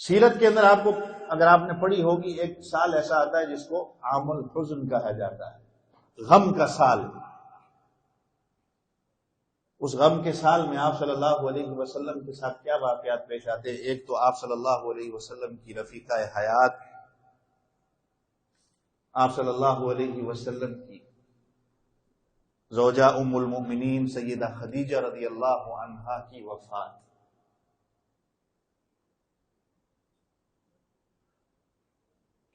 سیرت کے اندر آپ کو اگر آپ نے پڑھی ہوگی، ایک سال ایسا آتا ہے جس کو عام الحزن کہا جاتا ہے، غم کا سال۔ اس غم کے سال میں آپ صلی اللہ علیہ وسلم کے ساتھ کیا واقعات پیش آتے ہیں؟ ایک تو آپ صلی اللہ علیہ وسلم کی رفیقہ حیات، آپ صلی اللہ علیہ وسلم کی زوجہ ام المؤمنین سیدہ خدیجہ رضی اللہ عنہا کی وفات۔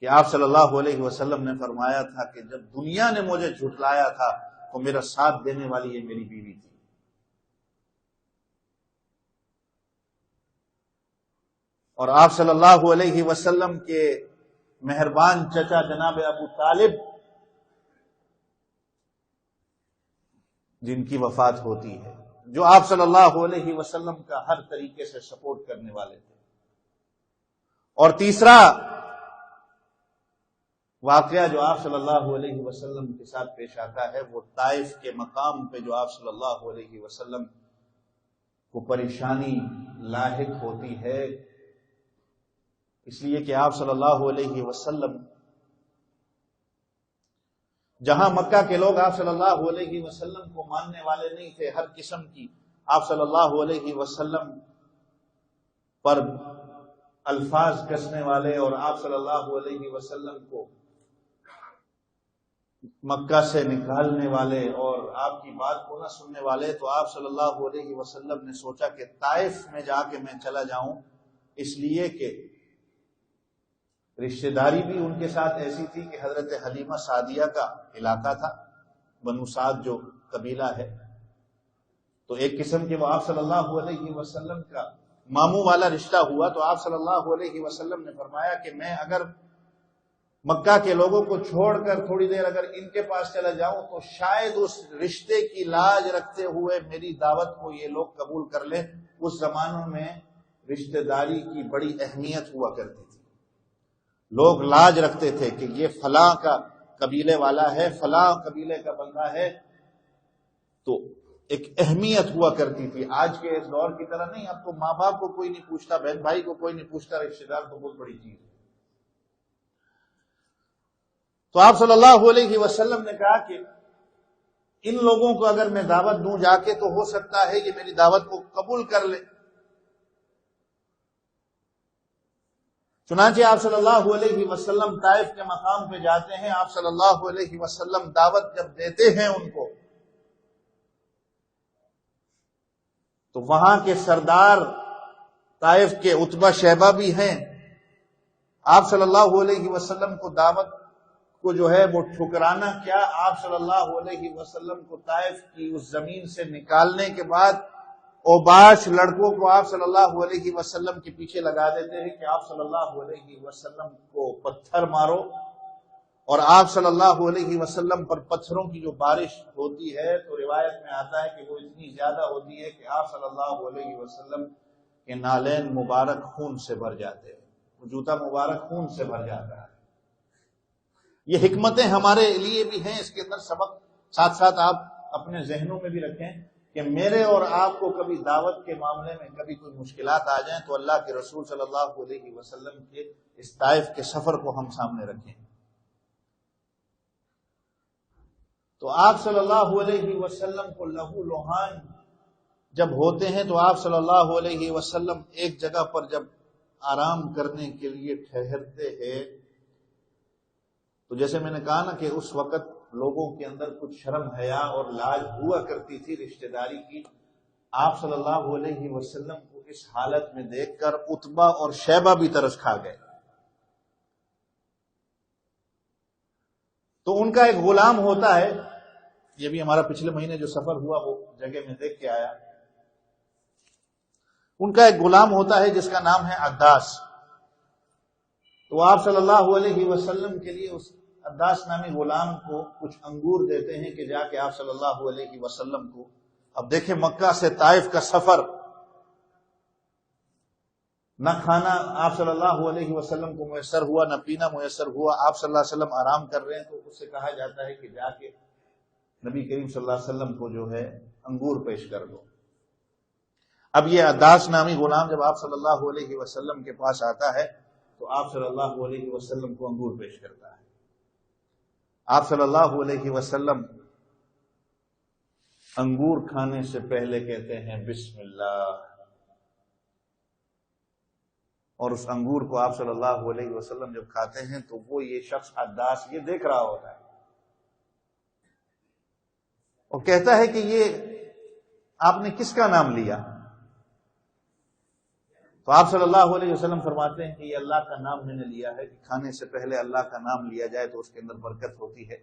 کہ آپ صلی اللہ علیہ وسلم نے فرمایا تھا کہ جب دنیا نے مجھے جھٹلایا تھا تو میرا ساتھ دینے والی یہ میری بیوی تھی۔ اور آپ صلی اللہ علیہ وسلم کے مہربان چچا جناب ابو طالب، جن کی وفات ہوتی ہے، جو آپ صلی اللہ علیہ وسلم کا ہر طریقے سے سپورٹ کرنے والے تھے۔ اور تیسرا واقعہ جو آپ صلی اللہ علیہ وسلم کے ساتھ پیش آتا ہے، وہ طائف کے مقام پہ جو آپ صلی اللہ علیہ وسلم کو پریشانی لاحق ہوتی ہے، اس لیے کہ آپ صلی اللہ علیہ وسلم، جہاں مکہ کے لوگ آپ صلی اللہ علیہ وسلم کو ماننے والے نہیں تھے، ہر قسم کی آپ صلی اللہ علیہ وسلم پر الفاظ کسنے والے اور آپ صلی اللہ علیہ وسلم کو مکہ سے نکالنے والے اور آپ کی بات کو نہ سننے والے، تو آپ صلی اللہ علیہ وسلم نے سوچا کہ طائف میں جا کے میں چلا جاؤں، اس لیے کہ رشتہ داری بھی ان کے ساتھ ایسی تھی کہ حضرت حلیمہ سعدیہ کا علاقہ تھا، بنو سعد جو قبیلہ ہے، تو ایک قسم کے وہ آپ صلی اللہ علیہ وسلم کا ماموں والا رشتہ ہوا۔ تو آپ صلی اللہ علیہ وسلم نے فرمایا کہ میں اگر مکہ کے لوگوں کو چھوڑ کر تھوڑی دیر اگر ان کے پاس چلا جاؤں تو شاید اس رشتے کی لاج رکھتے ہوئے میری دعوت کو یہ لوگ قبول کر لیں۔ اس زمانوں میں رشتہ داری کی بڑی اہمیت ہوا کرتی تھی، لوگ لاج رکھتے تھے کہ یہ فلاں کا قبیلے والا ہے، فلاں قبیلے کا بندہ ہے، تو ایک اہمیت ہوا کرتی تھی۔ آج کے اس دور کی طرح نہیں، اب تو ماں باپ کو کوئی نہیں پوچھتا، بہن بھائی کو کوئی نہیں پوچھتا، رشتہ دار تو بہت بڑی چیز ہے۔ تو آپ صلی اللہ علیہ وسلم نے کہا کہ ان لوگوں کو اگر میں دعوت دوں جا کے تو ہو سکتا ہے کہ میری دعوت کو قبول کر لیں۔ چنانچہ آپ صلی اللہ علیہ وسلم طائف کے مقام پہ جاتے ہیں، آپ صلی اللہ علیہ وسلم دعوت جب دیتے ہیں ان کو، تو وہاں کے سردار طائف کے عتبہ شیبہ بھی ہیں۔ آپ صلی اللہ علیہ وسلم کو دعوت کو جو ہے وہ ٹھکرانا کیا، آپ صلی اللہ علیہ وسلم کو طائف کی اس زمین سے نکالنے کے بعد اوباش لڑکوں کو آپ صلی اللہ علیہ وسلم کے پیچھے لگا دیتے ہیں کہ آپ صلی اللہ علیہ وسلم کو پتھر مارو، اور آپ صلی اللہ علیہ وسلم پر پتھروں کی جو بارش ہوتی ہے تو روایت میں آتا ہے کہ وہ اتنی زیادہ ہوتی ہے کہ آپ صلی اللہ علیہ وسلم کے نالین مبارک خون سے بھر جاتے ہیں، وہ جوتا مبارک خون سے بھر جاتا ہے۔ یہ حکمتیں ہمارے لیے بھی ہیں، اس کے اندر سبق ساتھ ساتھ آپ اپنے ذہنوں میں بھی رکھیں کہ میرے اور آپ کو کبھی دعوت کے معاملے میں کبھی کوئی مشکلات آ جائیں تو اللہ کے رسول صلی اللہ علیہ وسلم کے اس طائف کے سفر کو ہم سامنے رکھیں۔ تو آپ صلی اللہ علیہ وسلم کو لہو لوہان جب ہوتے ہیں تو آپ صلی اللہ علیہ وسلم ایک جگہ پر جب آرام کرنے کے لیے ٹھہرتے ہیں تو جیسے میں نے کہا نا کہ اس وقت لوگوں کے اندر کچھ شرم حیا اور لاج ہوا کرتی تھی رشتہ داری کی۔ آپ صلی اللہ علیہ وسلم کو اس حالت میں دیکھ کر عتبہ اور شیبہ بھی ترس کھا گئے۔ تو ان کا ایک غلام ہوتا ہے، یہ بھی ہمارا پچھلے مہینے جو سفر ہوا وہ جگہ میں دیکھ کے آیا، ان کا ایک غلام ہوتا ہے جس کا نام ہے عداس۔ تو آپ صلی اللہ علیہ وسلم کے لیے اس عداس نامی غلام کو کچھ انگور دیتے ہیں کہ جا کے آپ صلی اللہ علیہ وسلم کو، اب دیکھیں مکہ سے طائف کا سفر، نہ کھانا آپ صلی اللہ علیہ وسلم کو میسر ہوا، نہ پینا میسر ہوا، آپ صلی اللہ علیہ وسلم آرام کر رہے ہیں، تو اس سے کہا جاتا ہے کہ جا کے نبی کریم صلی اللہ علیہ وسلم کو جو ہے انگور پیش کر دو۔ اب یہ عداس نامی غلام جب آپ صلی اللہ علیہ وسلم کے پاس آتا ہے تو آپ صلی اللہ علیہ وسلم کو انگور پیش کرتا ہے. آپ صلی اللہ علیہ وسلم انگور کھانے سے پہلے کہتے ہیں بسم اللہ، اور اس انگور کو آپ صلی اللہ علیہ وسلم جب کھاتے ہیں تو وہ یہ شخص عداس یہ دیکھ رہا ہوتا ہے اور کہتا ہے کہ یہ آپ نے کس کا نام لیا؟ تو آپ صلی اللہ علیہ وسلم فرماتے ہیں کہ یہ اللہ کا نام میں نے لیا ہے، کہ کھانے سے پہلے اللہ کا نام لیا جائے تو اس کے اندر برکت ہوتی ہے.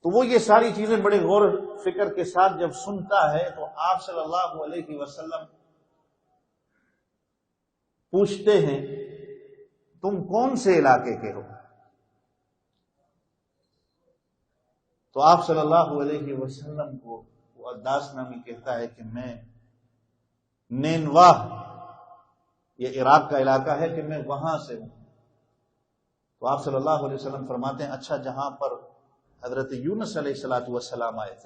تو وہ یہ ساری چیزیں بڑے غور فکر کے ساتھ جب سنتا ہے تو آپ صلی اللہ علیہ وسلم پوچھتے ہیں تم کون سے علاقے کے ہو؟ تو آپ صلی اللہ علیہ وسلم کو وہ عداس نامی کہتا ہے کہ میں نینوا، یہ عراق کا علاقہ ہے، کہ میں وہاں سے ہوں. تو آپ صلی اللہ علیہ وسلم فرماتے ہیں اچھا، جہاں پر حضرت یونس علیہ الصلوۃ والسلام آئے تھے